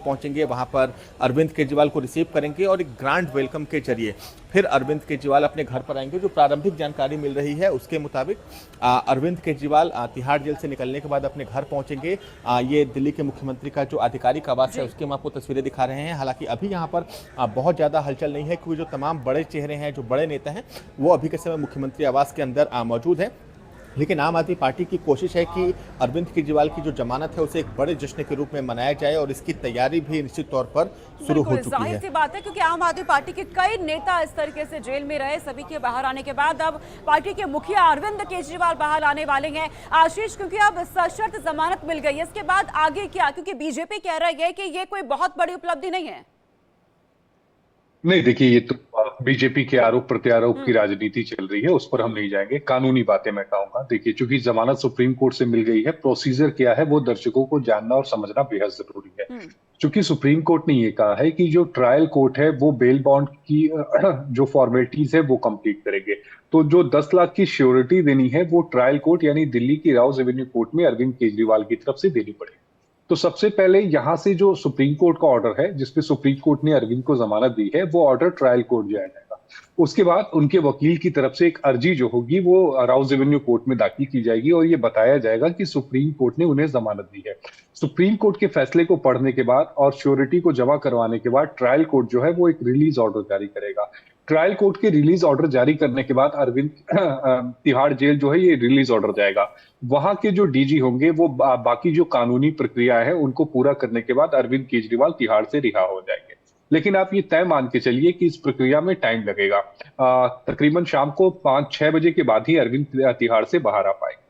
पहुंचेंगे, वहां पर अरविंद केजरीवाल को रिसीव करेंगे और एक ग्रांड वेलकम के जरिए फिर अरविंद केजरीवाल अपने घर पर आएंगे। जो प्रारंभिक जानकारी मिल रही है उसके मुताबिक अरविंद केजरीवाल तिहाड़ जेल से निकलने के बाद अपने घर पहुंचेंगे। ये दिल्ली के मुख्यमंत्री का जो आधिकारिक आवास है उसके हम आपको तस्वीरें दिखा रहे हैं। हालांकि अभी यहाँ पर बहुत ज़्यादा हलचल नहीं है, क्योंकि जो तमाम बड़े चेहरे हैं, जो बड़े नेता हैं, वो अभी के समय मुख्यमंत्री आवास के अंदर मौजूद हैं। लेकिन आम आदमी पार्टी की कोशिश है कि अरविंद केजरीवाल की जो जमानत है उसे एक बड़े जश्न के रूप में मनाया जाए, और इसकी तैयारी भी निश्चित तौर पर शुरू हो चुकी है। जाहिर सी बात है, क्योंकि आम आदमी पार्टी के कई नेता इस तरीके से जेल में रहे, सभी के बाहर आने के बाद अब पार्टी के मुखिया अरविंद केजरीवाल बाहर आने वाले हैं। आशीष, क्योंकि अब सशर्त जमानत मिल गई है, इसके बाद आगे क्या? क्योंकि बीजेपी कह रही है कि ये कोई बहुत बड़ी उपलब्धि नहीं है। नहीं, देखिए, ये तो बीजेपी के आरोप प्रत्यारोप की राजनीति चल रही है, उस पर हम नहीं जाएंगे। कानूनी बातें मैं कहूंगा। देखिए, चूंकि जमानत सुप्रीम कोर्ट से मिल गई है, प्रोसीजर क्या है वो दर्शकों को जानना और समझना बेहद जरूरी है। चूंकि सुप्रीम कोर्ट ने ये कहा है कि जो ट्रायल कोर्ट है वो बेल बॉन्ड की जो फॉर्मेलिटीज है वो कंप्लीट करेंगे, तो जो 10 लाख की श्योरिटी देनी है वो ट्रायल कोर्ट यानी दिल्ली की राउज एवेन्यू कोर्ट में अरविंद केजरीवाल की तरफ से देनी पड़ेगी। तो सबसे पहले यहां से जो सुप्रीम कोर्ट का ऑर्डर है, जिसपे सुप्रीम कोर्ट ने अरविंद को जमानत दी है, वो ऑर्डर ट्रायल कोर्ट जाया जाएगा। उसके बाद उनके वकील की तरफ से एक अर्जी जो होगी वो राउज एवेन्यू कोर्ट में दाखिल की जाएगी, और ये बताया जाएगा कि सुप्रीम कोर्ट ने उन्हें जमानत दी है। सुप्रीम कोर्ट के फैसले को पढ़ने के बाद और श्योरिटी को जमा करवाने के बाद ट्रायल कोर्ट जो है वो एक रिलीज ऑर्डर जारी करेगा। ट्रायल कोर्ट के रिलीज ऑर्डर जारी करने के बाद अरविंद तिहाड़ जेल जो है ये रिलीज ऑर्डर जाएगा। वहां के जो डीजी होंगे वो बाकी जो कानूनी प्रक्रिया है उनको पूरा करने के बाद अरविंद केजरीवाल तिहाड़ से रिहा हो जाएंगे। लेकिन आप ये तय मान के चलिए कि इस प्रक्रिया में टाइम लगेगा। तकरीबन शाम को 5-6 बजे के बाद ही अरविंद तिहाड़ से बाहर आ पाएंगे।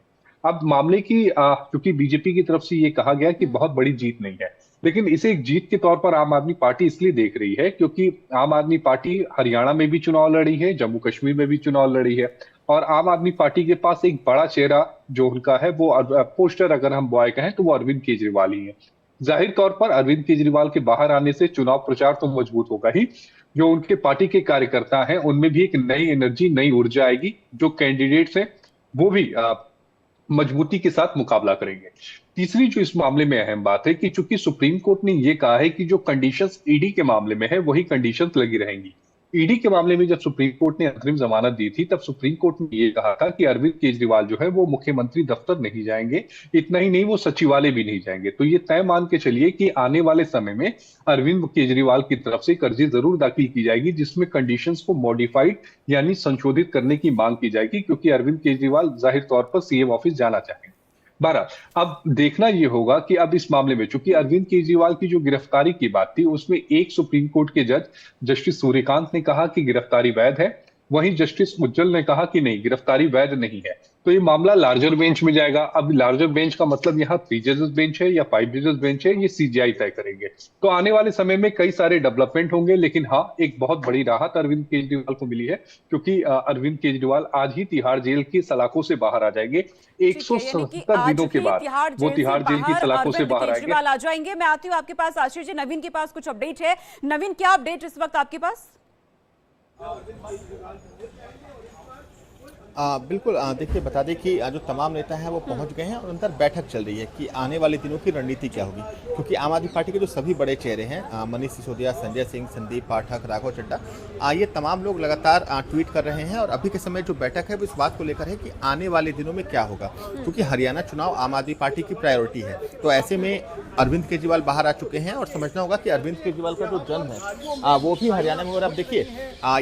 अब मामले की क्योंकि बीजेपी की तरफ से ये कहा गया कि बहुत बड़ी जीत नहीं है, लेकिन इसे एक जीत के तौर पर आम आदमी पार्टी इसलिए देख रही है क्योंकि आम आदमी पार्टी हरियाणा में भी चुनाव लड़ी है, जम्मू कश्मीर में भी चुनाव लड़ी है, और आम आदमी पार्टी के पास एक बड़ा चेहरा जो उनका है वो पोस्टर अगर हम बॉय कहें तो वो अरविंद केजरीवाल ही है। जाहिर तौर पर अरविंद केजरीवाल के बाहर आने से चुनाव प्रचार तो मजबूत होगा ही, जो उनके पार्टी के कार्यकर्ता हैं उनमें भी एक नई एनर्जी, नई ऊर्जा आएगी। जो कैंडिडेट्स हैं वो भी मजबूती के साथ मुकाबला करेंगे। तीसरी जो इस मामले में अहम बात है कि चूंकि सुप्रीम कोर्ट ने यह कहा है कि जो कंडीशंस ईडी के मामले में है वही कंडीशंस लगी रहेंगी। ईडी के मामले में जब सुप्रीम कोर्ट ने अंतरिम जमानत दी थी तब सुप्रीम कोर्ट ने यह कहा था कि अरविंद केजरीवाल जो है वो मुख्यमंत्री दफ्तर नहीं जाएंगे, इतना ही नहीं वो सचिवालय भी नहीं जाएंगे। तो ये तय मान के चलिए कि आने वाले समय में अरविंद केजरीवाल की तरफ से एक अर्जी जरूर दाखिल की जाएगी जिसमें कंडीशंस को मॉडिफाइड यानी संशोधित करने की मांग की जाएगी, क्योंकि अरविंद केजरीवाल जाहिर तौर पर सीएम ऑफिस जाना चाहेंगे। 12 अब देखना यह होगा कि अब इस मामले में चूंकि अरविंद केजरीवाल की जो गिरफ्तारी की बात थी उसमें एक सुप्रीम कोर्ट के जज जस्टिस सूर्यकांत ने कहा कि गिरफ्तारी वैध है, वहीं जस्टिस उज्जवल ने कहा कि नहीं, गिरफ्तारी वैध नहीं है। तो ये मामला लार्जर बेंच में जाएगा। अब लार्जर बेंच का मतलब यहाँ 3 जजेस बेंच है या 5 जजेस बेंच है, ये सीजीआई तय करेंगे। तो आने वाले समय में कई सारे डेवलपमेंट होंगे, लेकिन हाँ, एक बहुत बड़ी राहत अरविंद केजरीवाल को मिली है, क्योंकि अरविंद केजरीवाल आज ही तिहाड़ जेल की सलाखों से बाहर आ जाएंगे। 177 दिनों के बाद वो तिहाड़ जेल की सलाखों से बाहर आ जाएंगे। मैं आती हूँ आपके पास आशीष जी। नवीन के पास कुछ अपडेट है। नवीन, क्या अपडेट इस वक्त आपके पास? बिल्कुल, देखिए, बता दें कि जो तमाम नेता हैं वो पहुंच गए हैं और अंदर बैठक चल रही है कि आने वाले दिनों की रणनीति क्या होगी। क्योंकि आम आदमी पार्टी के जो सभी बड़े चेहरे हैं, मनीष सिसोदिया, संजय सिंह, संदीप पाठक, राघव चड्ढा, ये तमाम लोग लगातार ट्वीट कर रहे हैं। और अभी के समय जो बैठक है वो इस बात को लेकर है कि आने वाले दिनों में क्या होगा, क्योंकि हरियाणा चुनाव आम आदमी पार्टी की प्रायोरिटी है। तो ऐसे में अरविंद केजरीवाल बाहर आ चुके हैं और समझना होगा कि अरविंद केजरीवाल का जो जन्म है वो भी हरियाणा में। और अब देखिए,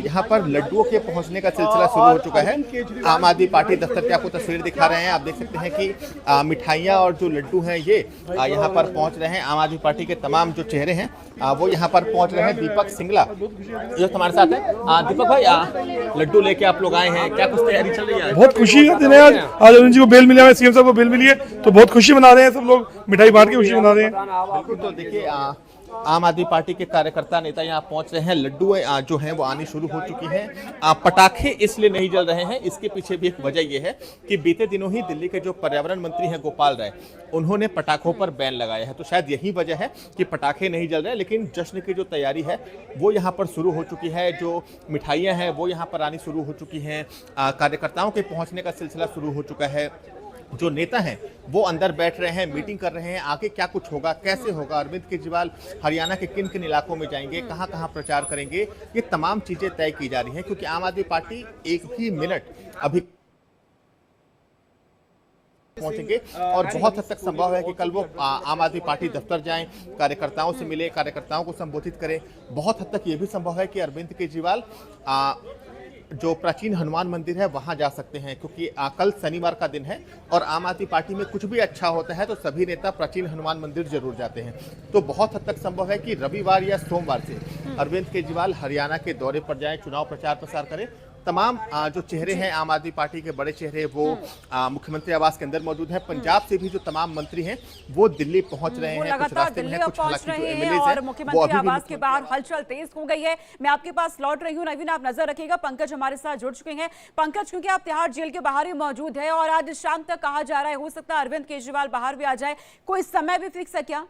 यहाँ पर लड्डुओं के पहुँचने का सिलसिला शुरू हो चुका है। आम आदमी पार्टी दफ्तर की आपको तस्वीर दिखा रहे हैं। आप देख सकते हैं कि मिठाइयाँ और जो लड्डू हैं ये यहाँ पर पहुँच रहे हैं। आम आदमी पार्टी के तमाम जो चेहरे हैं वो यहाँ पर पहुँच रहे हैं। दीपक सिंगला जो हमारे साथ है। दीपक भाई, लड्डू लेके आप लोग आए हैं, क्या कुछ तैयारी चल रही है? बहुत खुशी का दिन है आज। अरुण जी को बेल मिला है, सीएम साहब को बेल मिली है, तो बहुत खुशी मना रहे हैं सब लोग, मिठाई बांट के खुशी मना रहे हैं। बिल्कुल, तो देखिए, आम आदमी पार्टी के कार्यकर्ता नेता यहाँ पहुंच रहे हैं। लड्डू जो हैं वो आनी शुरू हो चुकी हैं। पटाखे इसलिए नहीं जल रहे हैं, इसके पीछे भी एक वजह यह है कि बीते दिनों ही दिल्ली के जो पर्यावरण मंत्री हैं गोपाल राय, उन्होंने पटाखों पर बैन लगाया है। तो शायद यही वजह है कि पटाखे नहीं जल रहे, लेकिन जश्न की जो तैयारी है वो यहाँ पर शुरू हो चुकी है। जो मिठाइयाँ हैं वो यहाँ पर आनी शुरू हो चुकी हैं। कार्यकर्ताओं के पहुँचने का सिलसिला शुरू हो चुका है। जो नेता हैं वो अंदर बैठ रहे हैं, मीटिंग कर रहे हैं, आगे क्या कुछ होगा, कैसे होगा, अरविंद केजरीवाल हरियाणा के किन किन इलाकों में जाएंगे, कहां कहां प्रचार करेंगे, ये तमाम चीजें तय की जा रही हैं। क्योंकि आम आदमी पार्टी एक भी मिनट अभी पहुंचेंगे और बहुत हद तक संभव है कि कल वो आम आदमी पार्टी दफ्तर जाएं, कार्यकर्ताओं से मिले, कार्यकर्ताओं को संबोधित करें। बहुत हद तक ये भी संभव है कि अरविंद केजरीवाल जो प्राचीन हनुमान मंदिर है वहां जा सकते हैं, क्योंकि कल शनिवार का दिन है और आम आदमी पार्टी में कुछ भी अच्छा होता है तो सभी नेता प्राचीन हनुमान मंदिर जरूर जाते हैं। तो बहुत हद तक संभव है कि रविवार या सोमवार से अरविंद केजरीवाल हरियाणा के दौरे पर जाएं, चुनाव प्रचार प्रसार करें। तमाम जो चेहरे हैं आम आदमी पार्टी के बड़े चेहरे वो मुख्यमंत्री आवास के अंदर मौजूद हैं। पंजाब से भी जो तमाम मंत्री हैं वो दिल्ली पहुंच रहे हैं, कुछ रास्ते में हैं, कुछ हालांकि जो एमएलए और हैं मुख्यमंत्री आवास के बाहर हलचल तेज हो गई है। मैं आपके पास लौट रही हूँ नवीन, आप नजर रखिएगा। पंकज हमारे साथ जुड़ चुके हैं। पंकज, क्योंकि आप तिहाड़ जेल के बाहर ही मौजूद है और आज शाम तक कहा जा रहा है हो सकता है अरविंद केजरीवाल बाहर भी आ जाए, कोई समय भी फिक्स है क्या?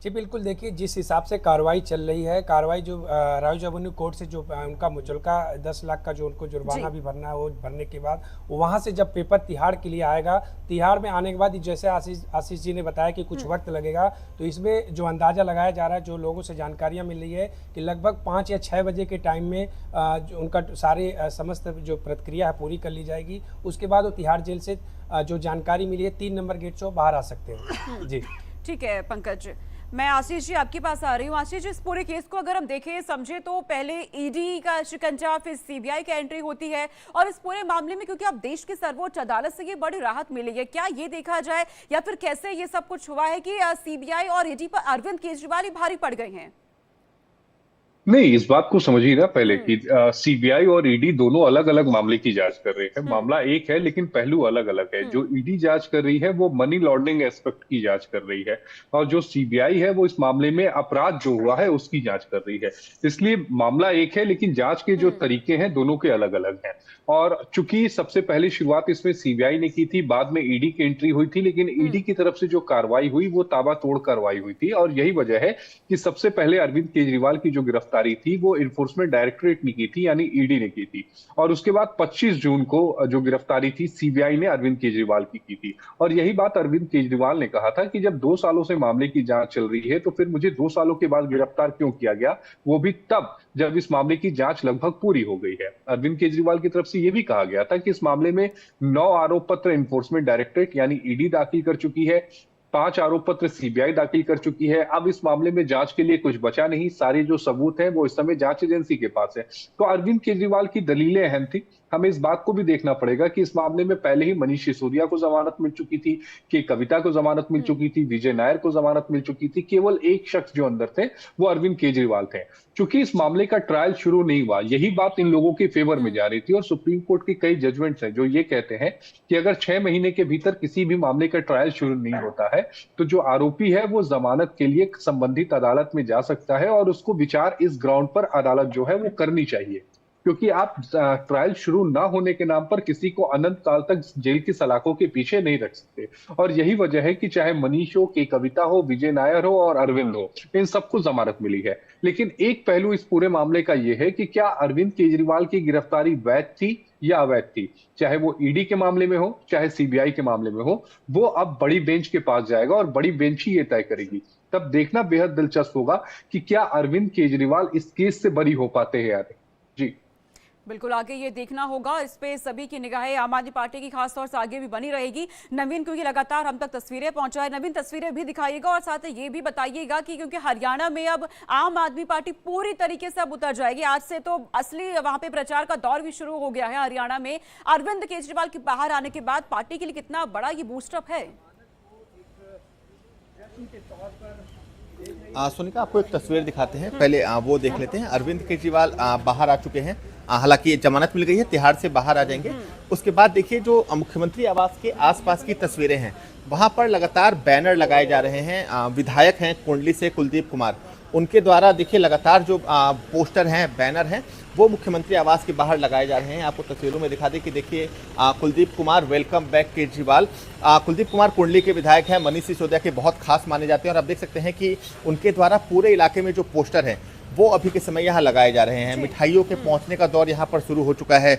जी बिल्कुल, देखिए जिस हिसाब से कार्रवाई चल रही है, कार्रवाई जो राइज एवेन्यू कोर्ट से जो उनका मुचलका 10 लाख का जो उनको जुर्माना भी भरना है, वो भरने के बाद वहाँ से जब पेपर तिहाड़ के लिए आएगा, तिहाड़ में आने के बाद जैसे आशीष जी ने बताया कि कुछ वक्त लगेगा, तो इसमें जो अंदाज़ा लगाया जा रहा है, जो लोगों से जानकारियाँ मिल रही है कि लगभग 5 या 6 बजे के टाइम में जो उनका सारे समस्त जो प्रक्रिया है पूरी कर ली जाएगी। उसके बाद वो तिहाड़ जेल से जो जानकारी मिली है 3 नंबर गेट से वो बाहर आ सकते हैं। जी ठीक है पंकज, मैं आशीष जी आपके पास आ रही हूँ। आशीष जी, इस पूरे केस को अगर हम देखें समझे तो पहले ईडी का शिकंजा, फिर सीबीआई की एंट्री होती है और इस पूरे मामले में क्योंकि अब देश की सर्वोच्च अदालत से ये बड़ी राहत मिली है, क्या ये देखा जाए या फिर कैसे ये सब कुछ हुआ है कि सीबीआई और ईडी पर अरविंद केजरीवाल ही भारी पड़ गए हैं? नहीं, इस बात को समझिए ना पहले कि सीबीआई और ईडी दोनों अलग अलग मामले की जांच कर रहे हैं। मामला एक है लेकिन पहलू अलग अलग है। जो ईडी जांच कर रही है वो मनी लॉन्ड्रिंग एस्पेक्ट की जांच कर रही है और जो सीबीआई है वो इस मामले में अपराध जो हुआ है उसकी जांच कर रही है। इसलिए मामला एक है लेकिन जांच के जो तरीके हैं दोनों के अलग अलग हैं। और चूंकि सबसे पहले शुरुआत इसमें सीबीआई ने की थी, बाद में ईडी की एंट्री हुई थी, लेकिन ईडी की तरफ से जो कार्रवाई हुई वो ताबड़तोड़ कार्रवाई हुई थी और यही वजह है कि सबसे पहले अरविंद केजरीवाल की जो गिरफ्तारी थी वो इन्फोर्समेंट डायरेक्टरेट ने की थी, यानी ईडी ने की थी। और उसके बाद 25 जून को जो गिरफ्तारी थी सीबीआई ने अरविंद केजरीवाल की थी। और यही बात अरविंद केजरीवाल ने कहा था कि जब 2 सालों से मामले की जांच चल रही है तो फिर मुझे 2 सालों के बाद गिरफ्तार क्यों किया गया, वो भी तब जब इस मामले की जांच लगभग पूरी हो गई है। अरविंद केजरीवाल की तरफ से यह भी कहा गया था कि इस मामले में 9 आरोप पत्र इन्फोर्समेंट डायरेक्टरेट यानी ईडी दाखिल कर चुकी है, 5 आरोप पत्र सीबीआई दाखिल कर चुकी है। अब इस मामले में जांच के लिए कुछ बचा नहीं, सारे जो सबूत हैं वो इस समय जांच एजेंसी के पास है। तो अरविंद केजरीवाल की दलीलें अहम थी। हमें इस बात को भी देखना पड़ेगा कि इस मामले में पहले ही मनीष सिसोदिया को जमानत मिल चुकी थी, कि कविता को जमानत मिल चुकी थी, विजय नायर को जमानत मिल चुकी थी। केवल एक शख्स जो अंदर थे वो अरविंद केजरीवाल थे। चूंकि इस मामले का ट्रायल शुरू नहीं हुआ, यही बात इन लोगों के फेवर में जा रही थी और सुप्रीम कोर्ट के कई जजमेंट्स हैं जो ये कहते हैं कि अगर 6 महीने के भीतर किसी भी मामले का ट्रायल शुरू नहीं होता है तो जो आरोपी है वो जमानत के लिए संबंधित अदालत में जा सकता है और उसको विचार इस ग्राउंड पर अदालत जो है वो करनी चाहिए। क्योंकि आप ट्रायल शुरू ना होने के नाम पर किसी को अनंत काल तक जेल की सलाखों के पीछे नहीं रख सकते। और यही वजह है कि चाहे मनीष हो, के कविता हो, विजय नायर हो और अरविंद हो, इन सबको जमानत मिली है। लेकिन एक पहलू इस पूरे मामले का यह है कि क्या अरविंद केजरीवाल की गिरफ्तारी वैध थी या अवैध थी, चाहे वो ईडी के मामले में हो चाहे सीबीआई के मामले में हो, वो अब बड़ी बेंच के पास जाएगा और बड़ी बेंच ही ये तय करेगी। तब देखना बेहद दिलचस्प होगा कि क्या अरविंद केजरीवाल इस केस से बरी हो पाते हैं या नहीं। जी बिल्कुल, आगे ये देखना होगा। इस पे सभी की निगाहें आम आदमी पार्टी की खासतौर से आगे भी बनी रहेगी। नवीन, क्योंकि लगातार हम तक तस्वीरें पहुंचाए, नवीन तस्वीरें भी दिखाइएगा और साथ ही ये भी बताइएगा कि क्योंकि हरियाणा में अब आम आदमी पार्टी पूरी तरीके से अब उतर जाएगी। आज से तो असली वहां पे प्रचार का दौर भी शुरू हो गया है हरियाणा में। अरविंद केजरीवाल के बाहर आने के बाद पार्टी के लिए कितना बड़ा ये बूस्टअप है? सोनिका, आपको एक तस्वीर दिखाते हैं, पहले वो देख लेते हैं। अरविंद केजरीवाल बाहर आ चुके हैं, हालांकि जमानत मिल गई है, तिहाड़ से बाहर आ जाएंगे। उसके बाद देखिए जो मुख्यमंत्री आवास के आसपास की तस्वीरें हैं, वहां पर लगातार बैनर लगाए जा रहे हैं। विधायक हैं कुंडली से कुलदीप कुमार, उनके द्वारा देखिए लगातार जो पोस्टर हैं, बैनर हैं, वो मुख्यमंत्री आवास के बाहर लगाए जा रहे हैं। आपको तस्वीरों में दिखा दें कि देखिए कुलदीप कुमार वेलकम बैक केजरीवाल। कुलदीप कुमार कुंडली के विधायक हैं, मनीष सिसोदिया के बहुत खास माने जाते हैं और आप देख सकते हैं कि उनके द्वारा पूरे इलाके में जो पोस्टर हैं वो अभी के समय यहाँ लगाए जा रहे हैं। मिठाइयों के पहुंचने का दौर यहाँ पर शुरू हो चुका है।